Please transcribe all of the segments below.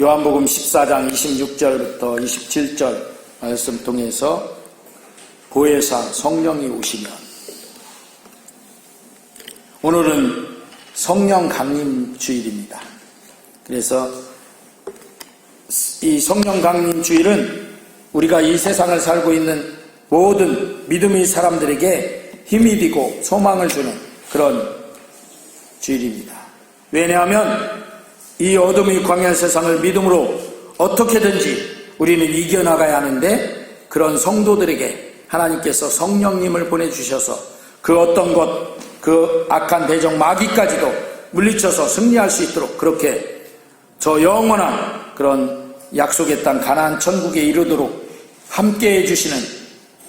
요한복음 14장 26절부터 27절 말씀 통해서 보혜사 성령이 오시면, 오늘은 성령 강림 주일입니다. 그래서 이 성령 강림 주일은 우리가 이 세상을 살고 있는 모든 믿음의 사람들에게 힘이 되고 소망을 주는 그런 주일입니다. 왜냐하면 이 어둠의 광야 세상을 믿음으로 어떻게든지 우리는 이겨나가야 하는데, 그런 성도들에게 하나님께서 성령님을 보내주셔서 그 어떤 것, 그 악한 대적 마귀까지도 물리쳐서 승리할 수 있도록, 그렇게 저 영원한 그런 약속의 땅 가나안 천국에 이르도록 함께 해주시는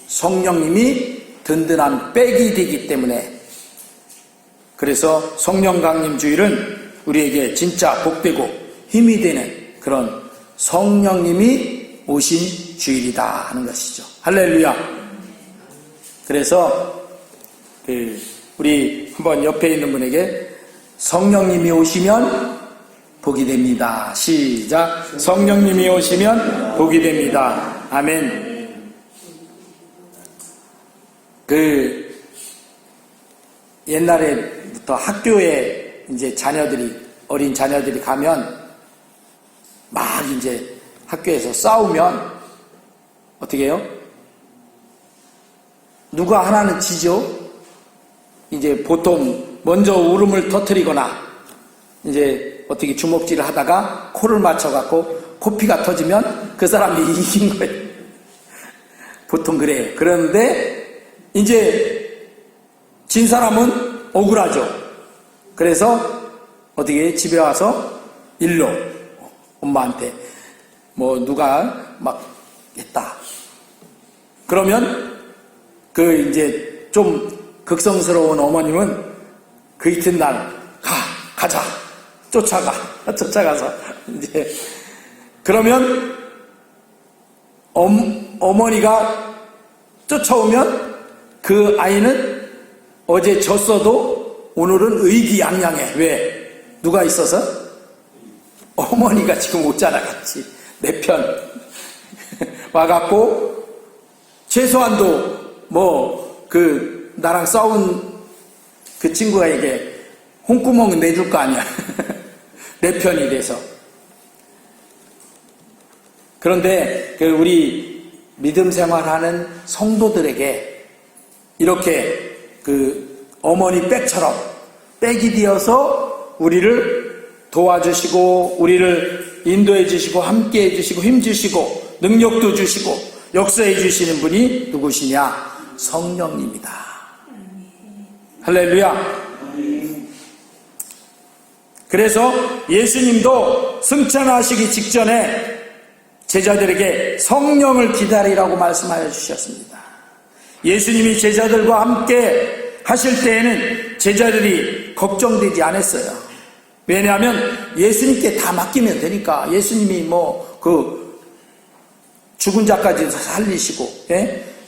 성령님이 든든한 백이 되기 때문에, 그래서 성령 강림 주일은 우리에게 진짜 복되고 힘이 되는 그런 성령님이 오신 주일이다 하는 것이죠. 할렐루야. 그래서 우리 한번 옆에 있는 분에게 성령님이 오시면 복이 됩니다. 시작. 성령님이 오시면 복이 됩니다. 아멘. 옛날에부터 학교에 이제 어린 자녀들이 가면 막 이제 학교에서 싸우면 어떻게 해요? 누가 하나는 지죠? 이제 보통 먼저 울음을 터뜨리거나 이제 어떻게 주먹질을 하다가 코를 맞춰갖고 코피가 터지면 그 사람이 이긴 거예요. 보통 그래요. 그런데 이제 진 사람은 억울하죠. 그래서 어떻게 해? 집에 와서 일러 엄마한테 뭐 누가 막 했다. 그러면 이제 좀 극성스러운 어머님은 그 이튿날 가자. 쫓아가서 이제 그러면 어머니가 쫓아오면 그 아이는 어제 졌어도 오늘은 의기양양해. 왜? 누가 있어서? 어머니가 지금 오잖아, 같이. 내 편. 와갖고, 최소한도, 나랑 싸운 그 친구에게 홍구멍 내줄 거 아니야. 내 편이 돼서. 그런데, 우리 믿음 생활하는 성도들에게 이렇게 어머니 백처럼 백이 되어서 우리를 도와주시고 우리를 인도해 주시고 함께 해주시고 힘주시고 능력도 주시고 역사해 주시는 분이 누구시냐? 성령님이다. 할렐루야. 그래서 예수님도 승천하시기 직전에 제자들에게 성령을 기다리라고 말씀하여 주셨습니다. 예수님이 제자들과 함께 하실 때에는 제자들이 걱정되지 않았어요. 왜냐하면 예수님께 다 맡기면 되니까. 예수님이 죽은 자까지 살리시고,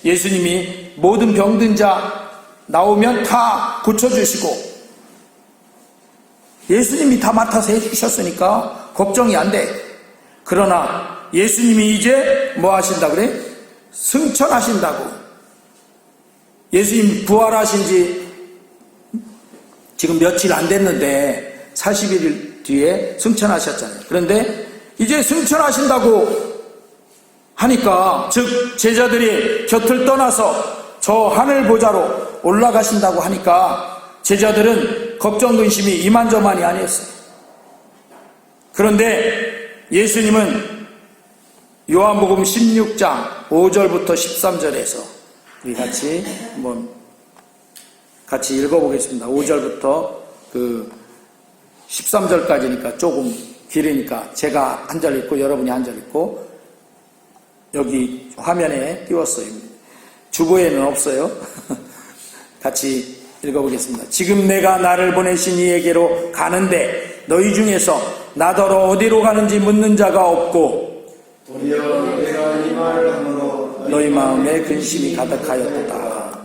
예수님이 모든 병든 자 나오면 다 고쳐주시고, 예수님이 다 맡아서 해주셨으니까 걱정이 안 돼. 그러나 예수님이 이제 뭐 하신다 그래? 승천하신다고. 예수님 부활하신 지 지금 며칠 안 됐는데 40일 뒤에 승천하셨잖아요. 그런데 이제 승천하신다고 하니까, 즉 제자들이 곁을 떠나서 저 하늘 보좌로 올라가신다고 하니까 제자들은 걱정 근심이 이만저만이 아니었어요. 그런데 예수님은 요한복음 16장 5절부터 13절에서 우리 같이 읽어보겠습니다. 5절부터 13절까지니까 조금 길으니까 제가 한 절 읽고 여러분이 한 절 읽고, 여기 화면에 띄웠어요. 주보에는 없어요. 같이 읽어보겠습니다. 지금 내가 나를 보내신 이에게로 가는데 너희 중에서 나더러 어디로 가는지 묻는 자가 없고, 도리어 내가 이 말을 함으로 너희 마음에 근심이 가득하였도다.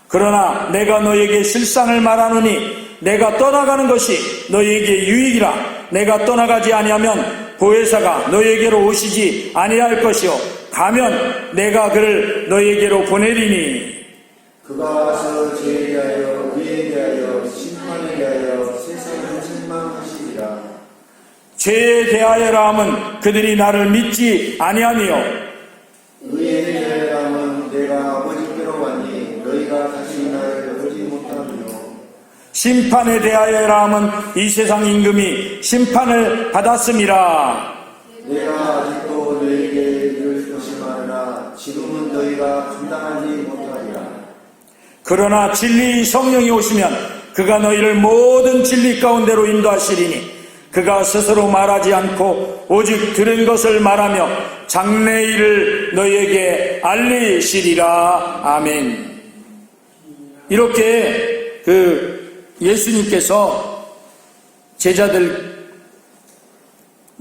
그러나 내가 너에게 실상을 말하노니 내가 떠나가는 것이 너희에게 유익이라. 내가 떠나가지 아니하면 보혜사가 너희에게로 오시지 아니할 것이요 가면 내가 그를 너희에게로 보내리니 그가 와서 죄에 대하여 의에 대하여 심판에 대하여 세상을 책망하시리라. 죄에 대하여라 함은 그들이 나를 믿지 아니하며 의에 대하여 함은 내가 아버지께로 왔니 너희가 다시 나를 보지 못하며 심판에 대하여라 함은 이 세상 임금이 심판을 받았음이라. 내가 아직도 너희에게 이를 것이마나 지금은 너희가 감당하지 못하리라. 그러나 진리의 성령이 오시면 그가 너희를 모든 진리 가운데로 인도하시리니 그가 스스로 말하지 않고 오직 들은 것을 말하며 장래일을 너희에게 알리시리라. 아멘. 이렇게 예수님께서 제자들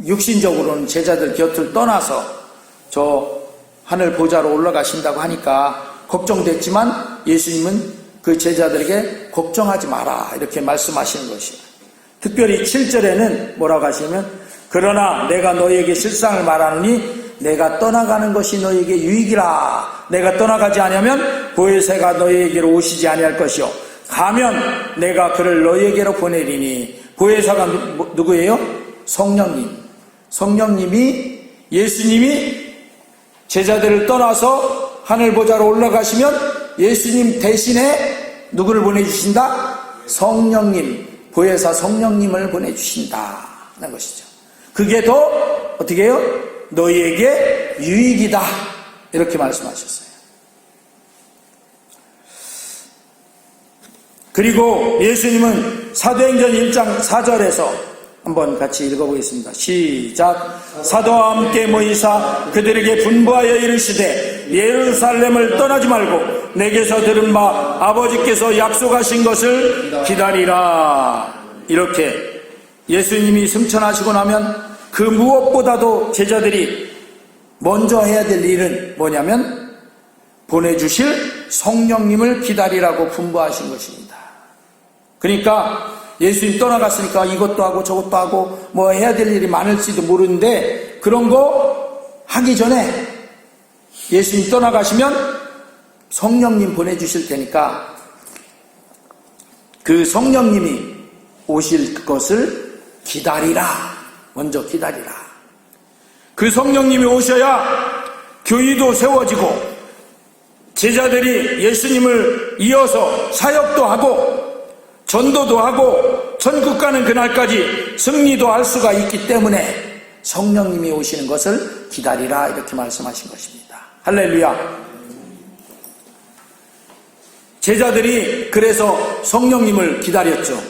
육신적으로는 제자들 곁을 떠나서 저 하늘 보좌로 올라가신다고 하니까 걱정됐지만 예수님은 그 제자들에게 걱정하지 마라 이렇게 말씀하시는 것이에요. 특별히 7절에는 뭐라고 하시냐면 그러나 내가 너희에게 실상을 말하노니 내가 떠나가는 것이 너희에게 유익이라. 내가 떠나가지 아니하면 보혜사가 너희에게로 오시지 아니할 것이요 가면 내가 그를 너희에게로 보내리니. 보혜사가 누구예요? 성령님. 성령님이 예수님이 제자들을 떠나서 하늘 보좌로 올라가시면 예수님 대신에 누구를 보내주신다? 성령님, 보혜사 성령님을 보내주신다 하는 것이죠. 그게 더 어떻게 해요? 너희에게 유익이다 이렇게 말씀하셨어요. 그리고 예수님은 사도행전 1장 4절에서 한번 같이 읽어보겠습니다. 시작. 사도와 함께 모이사 그들에게 분부하여 이르시되 예루살렘을 떠나지 말고 내게서 들은 바 아버지께서 약속하신 것을 기다리라. 이렇게 예수님이 승천하시고 나면 그 무엇보다도 제자들이 먼저 해야 될 일은 뭐냐면 보내주실 성령님을 기다리라고 분부하신 것입니다. 그러니까 예수님 떠나갔으니까 이것도 하고 저것도 하고 뭐 해야 될 일이 많을지도 모르는데 그런 거 하기 전에 예수님 떠나가시면 성령님 보내주실 테니까 그 성령님이 오실 것을 기다리라. 먼저 기다리라. 그 성령님이 오셔야 교회도 세워지고 제자들이 예수님을 이어서 사역도 하고 전도도 하고 천국 가는 그날까지 승리도 할 수가 있기 때문에 성령님이 오시는 것을 기다리라 이렇게 말씀하신 것입니다. 할렐루야. 제자들이 그래서 성령님을 기다렸죠.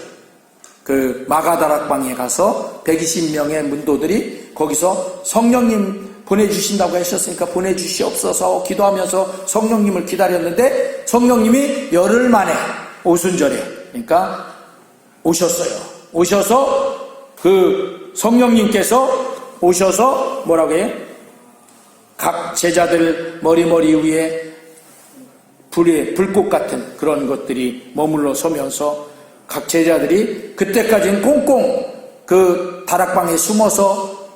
그 마가다락방에 가서 120명의 문도들이 거기서 성령님 보내주신다고 하셨으니까 보내주시옵소서 기도하면서 성령님을 기다렸는데 성령님이 열흘 만에 오순절에 그러니까 오셨어요. 오셔서 그 성령님께서 오셔서 뭐라고 해요? 각 제자들 머리 위에 불꽃 같은 그런 것들이 머물러 서면서 각 제자들이 그때까지는 꽁꽁 그 다락방에 숨어서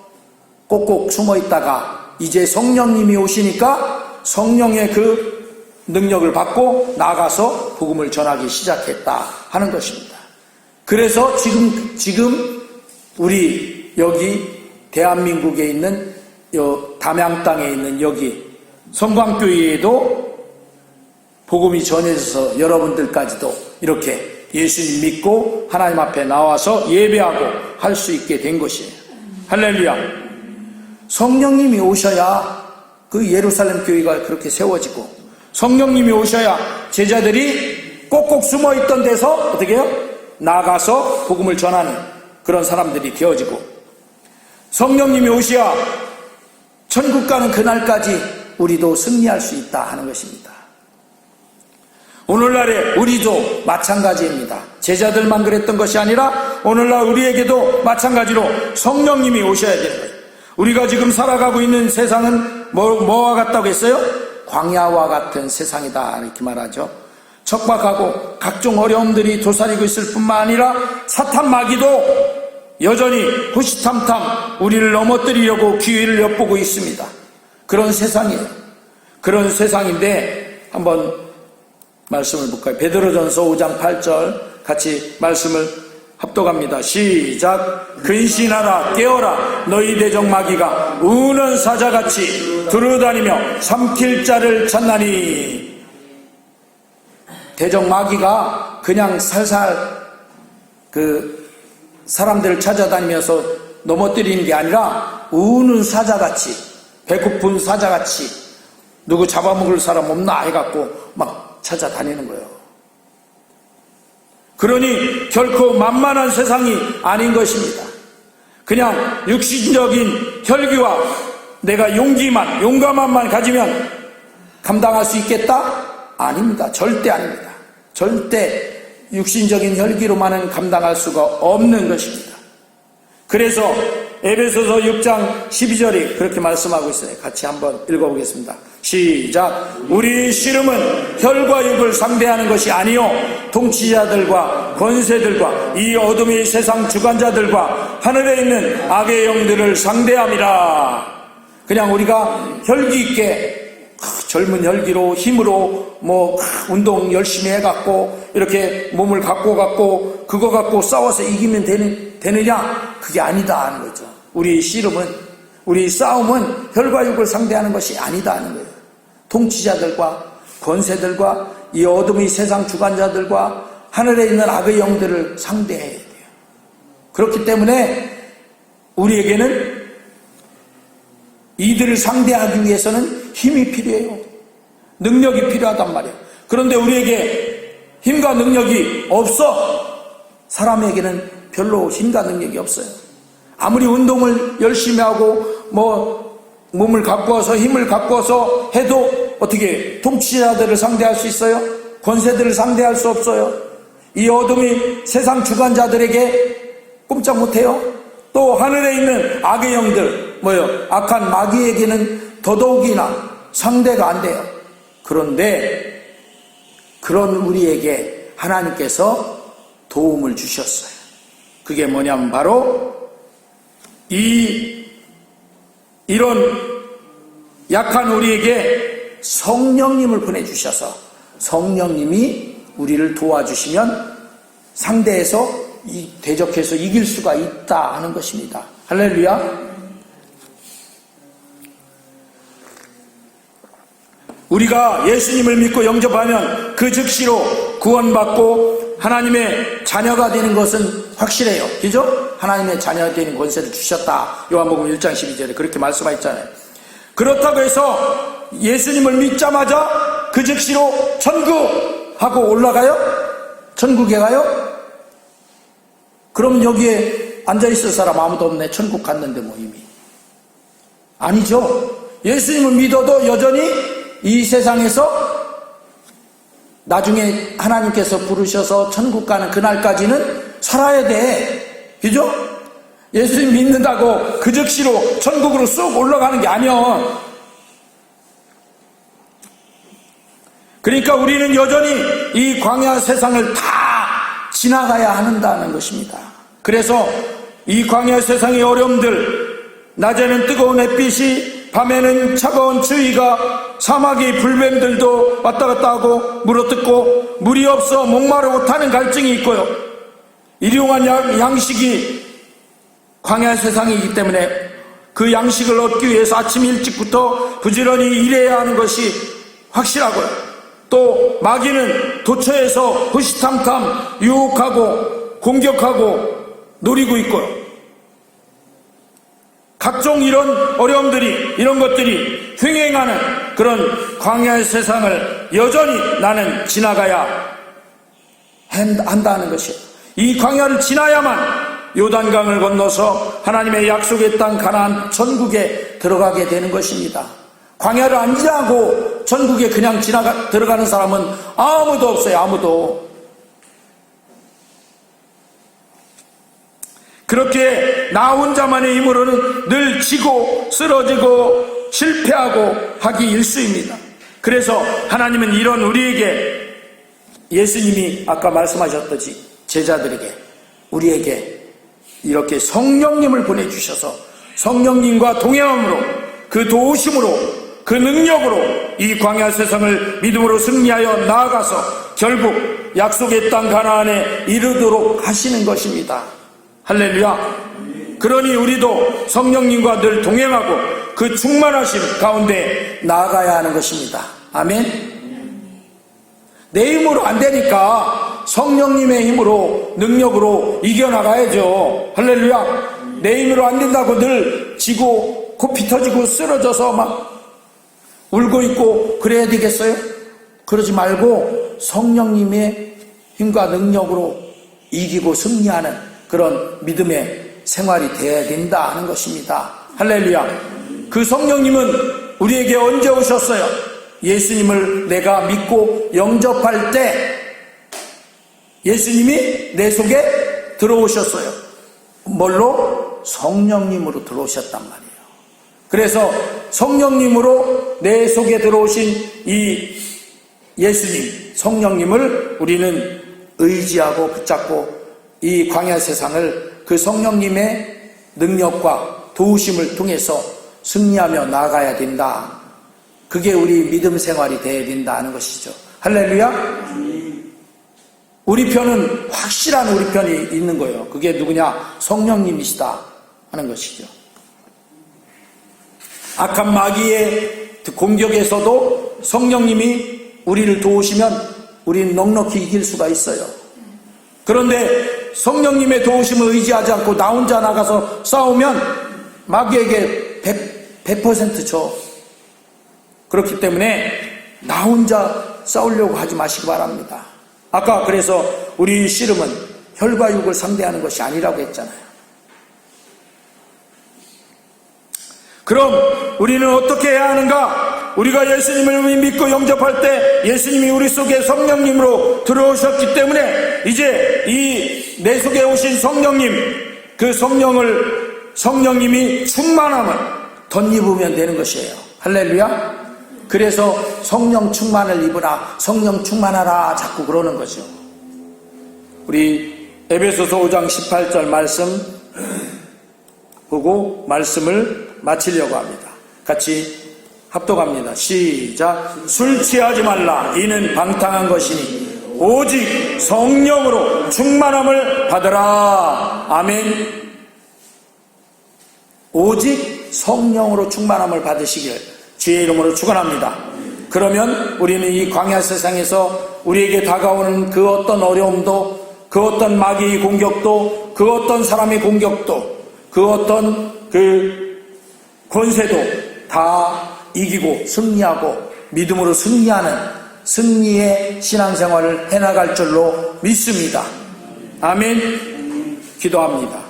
꼭꼭 숨어 있다가 이제 성령님이 오시니까 성령의 그 능력을 받고 나가서 복음을 전하기 시작했다 하는 것입니다. 그래서 지금 우리 여기 대한민국에 있는 담양 땅에 있는 여기 성광교회에도 복음이 전해져서 여러분들까지도 이렇게 예수님 믿고 하나님 앞에 나와서 예배하고 할 수 있게 된 것이에요. 할렐루야. 성령님이 오셔야 그 예루살렘 교회가 그렇게 세워지고 성령님이 오셔야 제자들이 꼭꼭 숨어있던 데서 어떻게 해요? 나가서 복음을 전하는 그런 사람들이 되어지고 성령님이 오셔야 천국 가는 그날까지 우리도 승리할 수 있다 하는 것입니다. 오늘날에 우리도 마찬가지입니다. 제자들만 그랬던 것이 아니라 오늘날 우리에게도 마찬가지로 성령님이 오셔야 되는 거예요. 우리가 지금 살아가고 있는 세상은 뭐와 같다고 했어요? 광야와 같은 세상이다 이렇게 말하죠. 척박하고 각종 어려움들이 도사리고 있을 뿐만 아니라 사탄 마귀도 여전히 호시탐탐 우리를 넘어뜨리려고 기회를 엿보고 있습니다. 그런 세상이에요. 그런 세상인데 한번 말씀을 볼까요? 베드로전서 5장 8절 같이 말씀을 합독합니다. 시작. 근신하라 깨어라 너희 대적 마귀가 우는 사자같이 두루다니며 삼킬 자를 찾나니. 대적 마귀가 그냥 살살 사람들을 찾아다니면서 넘어뜨리는 게 아니라 우는 사자같이, 배고픈 사자같이 누구 잡아먹을 사람 없나 해갖고 막 찾아다니는 거예요. 그러니 결코 만만한 세상이 아닌 것입니다. 그냥 육신적인 혈기와 내가 용감함만 가지면 감당할 수 있겠다? 아닙니다. 절대 아닙니다. 절대 육신적인 혈기로만은 감당할 수가 없는 것입니다. 그래서 에베소서 6장 12절이 그렇게 말씀하고 있어요. 같이 한번 읽어보겠습니다. 시작. 우리 씨름은 혈과 육을 상대하는 것이 아니요 통치자들과 권세들과 이 어둠의 세상 주관자들과 하늘에 있는 악의 영들을 상대함이라. 그냥 우리가 혈기 있게 젊은 혈기로 힘으로 운동 열심히 해갖고 이렇게 몸을 갖고 그거 갖고 싸워서 이기면 되느냐? 그게 아니다 하는 거죠. 우리 씨름은, 우리 싸움은 혈과 육을 상대하는 것이 아니다 하는 거예요. 통치자들과 권세들과 이 어둠의 세상 주관자들과 하늘에 있는 악의 영들을 상대해야 돼요. 그렇기 때문에 우리에게는 이들을 상대하기 위해서는 힘이 필요해요. 능력이 필요하단 말이에요. 그런데 우리에게 힘과 능력이 없어. 사람에게는 별로 힘과 능력이 없어요. 아무리 운동을 열심히 하고 몸을 가꾸어서 힘을 가꾸어서 해도 어떻게 통치자들을 상대할 수 있어요? 권세들을 상대할 수 없어요. 이 어둠이 세상 주관자들에게 꼼짝 못해요. 또 하늘에 있는 악의 영들, 악한 마귀에게는 더더욱이나 상대가 안 돼요. 그런데 그런 우리에게 하나님께서 도움을 주셨어요. 그게 뭐냐면 바로 이런 약한 우리에게 성령님을 보내주셔서 성령님이 우리를 도와주시면 상대에서 대적해서 이길 수가 있다 하는 것입니다. 할렐루야. 우리가 예수님을 믿고 영접하면 그 즉시로 구원받고 하나님의 자녀가 되는 것은 확실해요. 그죠? 하나님의 자녀가 되는 권세를 주셨다. 요한복음 1장 12절에 그렇게 말씀하셨잖아요. 그렇다고 해서 예수님을 믿자마자 그 즉시로 천국하고 올라가요? 천국에 가요? 그럼 여기에 앉아있을 사람 아무도 없네. 천국 갔는데 이미. 아니죠. 예수님을 믿어도 여전히 이 세상에서 나중에 하나님께서 부르셔서 천국 가는 그날까지는 살아야 돼. 그죠? 예수님 믿는다고 그 즉시로 천국으로 쑥 올라가는 게 아니야. 그러니까 우리는 여전히 이 광야 세상을 다 지나가야 한다는 것입니다. 그래서 이 광야 세상의 어려움들, 낮에는 뜨거운 햇빛이, 밤에는 차가운 추위가, 사막의 불뱀들도 왔다 갔다 하고 물어뜯고 물이 없어 목마르고 타는 갈증이 있고요. 일용할 양식이 광야 세상이기 때문에 그 양식을 얻기 위해서 아침 일찍부터 부지런히 일해야 하는 것이 확실하고요. 또 마귀는 도처에서 호시탐탐 유혹하고 공격하고 노리고 있고요. 각종 이런 어려움들이, 이런 것들이 횡행하는 그런 광야의 세상을 여전히 나는 지나가야 한다는 것이에요. 이 광야를 지나야만 요단강을 건너서 하나님의 약속의 땅 가나안 천국에 들어가게 되는 것입니다. 광야를 안 지나고 천국에 그냥 들어가는 사람은 아무도 없어요. 아무도. 그렇게 나 혼자만의 힘으로는 늘 지고 쓰러지고 실패하고 하기 일쑤입니다. 그래서 하나님은 이런 우리에게, 예수님이 아까 말씀하셨듯이 제자들에게, 우리에게 이렇게 성령님을 보내주셔서 성령님과 동행함으로 그 도우심으로 그 능력으로 이 광야 세상을 믿음으로 승리하여 나아가서 결국 약속의 땅 가나안에 이르도록 하시는 것입니다. 할렐루야. 그러니 우리도 성령님과 늘 동행하고 그 충만하심 가운데 나아가야 하는 것입니다. 아멘. 내 힘으로 안 되니까 성령님의 힘으로 능력으로 이겨나가야죠. 할렐루야. 내 힘으로 안 된다고 늘 지고 코피 터지고 쓰러져서 막 울고 있고 그래야 되겠어요? 그러지 말고 성령님의 힘과 능력으로 이기고 승리하는 그런 믿음의 생활이 되어야 된다 하는 것입니다. 할렐루야. 그 성령님은 우리에게 언제 오셨어요? 예수님을 내가 믿고 영접할 때 예수님이 내 속에 들어오셨어요. 뭘로? 성령님으로 들어오셨단 말이에요. 그래서 성령님으로 내 속에 들어오신 이 예수님, 성령님을 우리는 의지하고 붙잡고 이 광야 세상을 그 성령님의 능력과 도우심을 통해서 승리하며 나아가야 된다. 그게 우리 믿음 생활이 되어야 된다 하는 것이죠. 할렐루야. 우리 편은 확실한 우리 편이 있는 거예요. 그게 누구냐? 성령님이시다 하는 것이죠. 악한 마귀의 공격에서도 성령님이 우리를 도우시면 우리는 넉넉히 이길 수가 있어요. 그런데 성령님의 도우심을 의지하지 않고 나 혼자 나가서 싸우면 마귀에게 100% 져. 그렇기 때문에 나 혼자 싸우려고 하지 마시기 바랍니다. 아까 그래서 우리 씨름은 혈과 육을 상대하는 것이 아니라고 했잖아요. 그럼 우리는 어떻게 해야 하는가? 우리가 예수님을 믿고 영접할 때 예수님이 우리 속에 성령님으로 들어오셨기 때문에 이제 이 내 속에 오신 성령님, 그 성령님이 충만함을 덧입으면 되는 것이에요. 할렐루야. 그래서 성령 충만을 입으라, 성령 충만하라 자꾸 그러는 거죠. 우리 에베소서 5장 18절 말씀 보고 말씀을 마치려고 합니다. 같이 합독합니다. 시작. 술 취하지 말라. 이는 방탕한 것이니 오직 성령으로 충만함을 받으라. 아멘. 오직 성령으로 충만함을 받으시길 주의 이름으로 축원합니다. 그러면 우리는 이 광야 세상에서 우리에게 다가오는 그 어떤 어려움도, 그 어떤 마귀의 공격도, 그 어떤 사람의 공격도, 그 어떤 그 권세도 다 이기고 승리하고 믿음으로 승리하는 승리의 신앙생활을 해나갈 줄로 믿습니다. 아멘. 기도합니다.